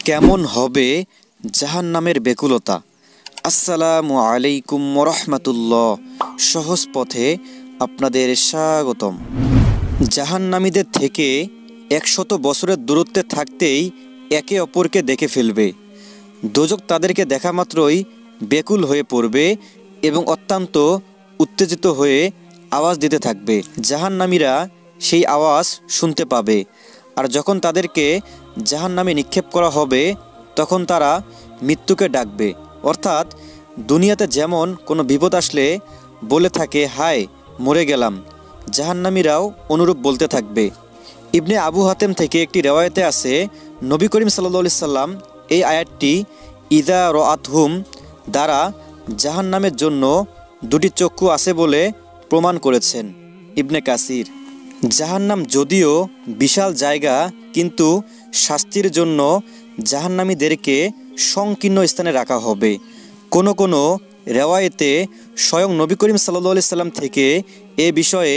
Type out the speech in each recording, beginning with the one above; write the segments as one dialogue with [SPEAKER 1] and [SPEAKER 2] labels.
[SPEAKER 1] কেমন হবে জাহান্নামের ব্যাকুলতা। আসসালামু আলাইকুম ওয়া সহজ পথে আপনাদের স্বাগতম। জাহান্নামীদের থেকে 100 বছরের দূরত্বে থাকতেই একে অপরকে দেখে ফেলবে। দোজক তাদেরকে দেখা মাত্রই ব্যাকুল হয়ে পড়বে এবং অত্যন্ত উত্তেজিত হয়ে আওয়াজ দিতে থাকবে। জাহান্নামীরা সেই আওয়াজ শুনতে পাবে, আর যখন তাদেরকে জাহান্নামে নিক্ষেপ করা হবে তখন তারা মৃত্যুকে ডাকবে। অর্থাৎ দুনিয়াতে যেমন কোনো বিপদ আসলে বলে থাকে হায় মরে গেলাম, জাহান্নামীরাও অনুরূপ বলতে থাকবে। ইবনে আবু হাতেম থেকে একটি রেওয়ায়েতে আছে, নবী করিম সাল্লাল্লাহু আলাইহি সাল্লাম এই আয়াতটি ইদা রাআতহুম দ্বারা জাহান্নামের জন্য দুটি চক্ষু আছে বলে প্রমাণ করেছেন। ইবনে কাসির। জাহান্নাম যদিও বিশাল জায়গা, কিন্তু শাস্তির জন্য জাহান্নামীদেরকে সংকীর্ণ স্থানে রাখা হবে। কোনো কোনো রেওয়ায়েতে স্বয়ং নবী করিম সাল্লাল্লাহু আলাইহি সাল্লাম থেকে এ বিষয়ে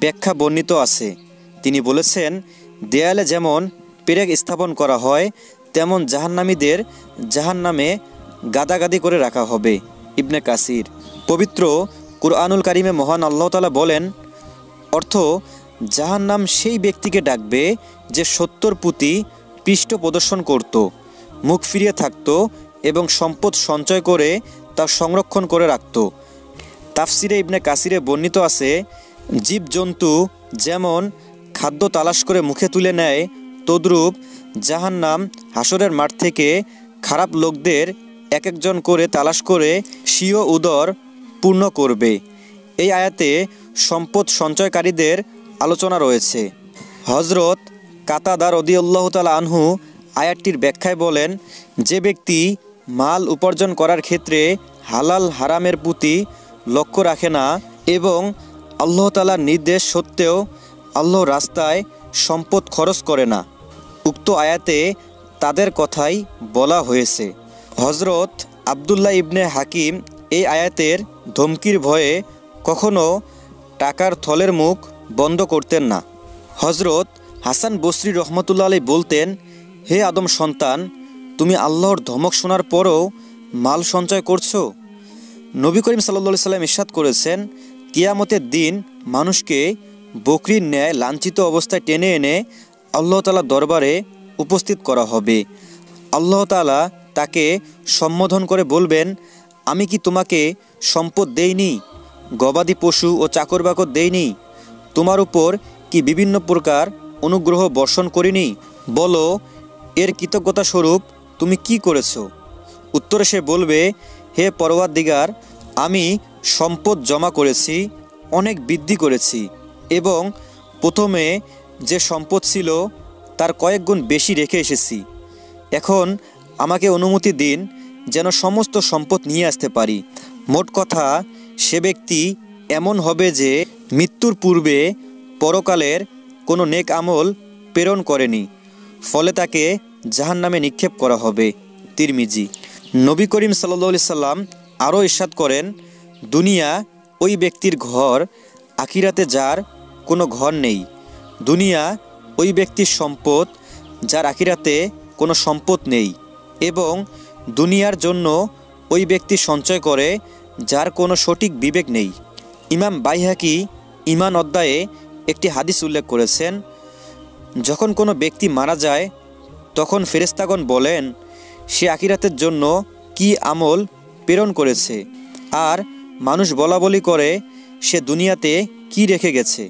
[SPEAKER 1] ব্যাখ্যা বর্ণিত আছে। তিনি বলেছেন, দেয়ালে যেমন পেরেক স্থাপন করা হয় তেমন জাহান্নামীদের জাহান্নামে গাদাগাদি করে রাখা হবে। ইবনে কাসির। পবিত্র কুরআনুল কারিমে মহান আল্লাহ তাআলা বলেন, অর্থ জাহান্নাম সেই ব্যক্তিকে ডাকবে যে 70 পুঁতি পৃষ্ঠ প্রদর্শন করত, মুখ ফিরিয়ে থাকত এবং সম্পদ সঞ্চয় করে তা সংরক্ষণ করে রাখত। তাফসিরে ইবনে কাসিরে বর্ণিত আছে, জীবজন্তু যেমন খাদ্য তালাশ করে মুখে তুলে নেয়, তদ্রূপ জাহান্নাম হাসরের মাঠ থেকে খারাপ লোকদের এক একজন করে তালাশ করে স্বীয় উদর পূর্ণ করবে। এই আয়াতে সম্পদ সঞ্চয়কারীদের আলোচনা রয়েছে। হজরত কাতাদা রাদিয়াল্লাহু তাআলা আনহু আয়াতটির ব্যাখ্যায় বলেন, যে ব্যক্তি মাল উপার্জন করার ক্ষেত্রে হালাল হারামের প্রতি লক্ষ্য রাখে না এবং আল্লাহ তাআলার নির্দেশ সত্ত্বেও আল্লাহর রাস্তায় সম্পদ খরচ করে না, উক্ত আয়াতে তাদের কথাই বলা হয়েছে। হজরত আবদুল্লাহ ইবনে হাকিম এই আয়াতের ধমকির ভয়ে কখনো টাকার থলের মুখ বন্ধ করতেন না। হজরত হাসান বসরি রহমতুল্লাহ আলাইহি বলতেন, হে আদম সন্তান, তুমি আল্লাহর ধমক শোনার পরও মাল সঞ্চয় করছো। নবী করিম সাল্লাল্লাহু আলাইহি সাল্লাম ইরশাদ করেছেন, কিয়ামতের দিন মানুষকে বকরির ন্যায় লাঞ্ছিত অবস্থায় টেনে এনে আল্লাহ তাআলার দরবারে উপস্থিত করা হবে। আল্লাহ তাআলা তাকে সম্বোধন করে বলবেন, আমি কি তোমাকে সম্পদ দেইনি, গবাদি পশু ও চাকর বাকর দেইনি, তোমার উপর কি বিভিন্ন প্রকার অনুগ্রহ বর্ষণ করিনি, বলো এর কৃতজ্ঞতা স্বরূপ তুমি কি করেছো? উত্তরে সে বলবে, হে পরওয়ারদিগার, আমি সম্পদ জমা করেছি, অনেক বৃদ্ধি করেছি এবং প্রথমে যে সম্পদ ছিল তার কয়েক গুণ বেশি রেখে এসেছি। এখন আমাকে অনুমতি দিন যেন সমস্ত সম্পদ নিয়ে আসতে পারি। মোট কথা, সে ব্যক্তি এমন হবে যে মৃত্যুর পূর্বে পরকালের কোনো নেক আমল প্রেরণ করেনি, ফলে তাকে জাহান্নামে নিক্ষেপ করা হবে। তিরমিজি। নবী করিম সাল্লাল্লাহু আলাইহি সাল্লাম আরও ইরশাদ করেন, দুনিয়া ওই ব্যক্তির ঘর, আখিরাতে যার কোনো ঘর নেই। দুনিয়া ওই ব্যক্তির সম্পদ, যার আখিরাতে কোনো সম্পদ নেই। এবং দুনিয়ার জন্য ওই ব্যক্তি সঞ্চয় করে যার কোনো সঠিক বিবেক নেই। ইমাম বাইহাকি ঈমান অধ্যায়ে একটি হাদিস উল্লেখ করেছেন, যখন কোনো ব্যক্তি মারা যায় তখন ফেরেশতাগণ বলেন, সে আখিরাতের জন্য কি আমল প্রেরণ করেছে, আর মানুষ বলাবলি করে সে দুনিয়াতে কি রেখে গেছে।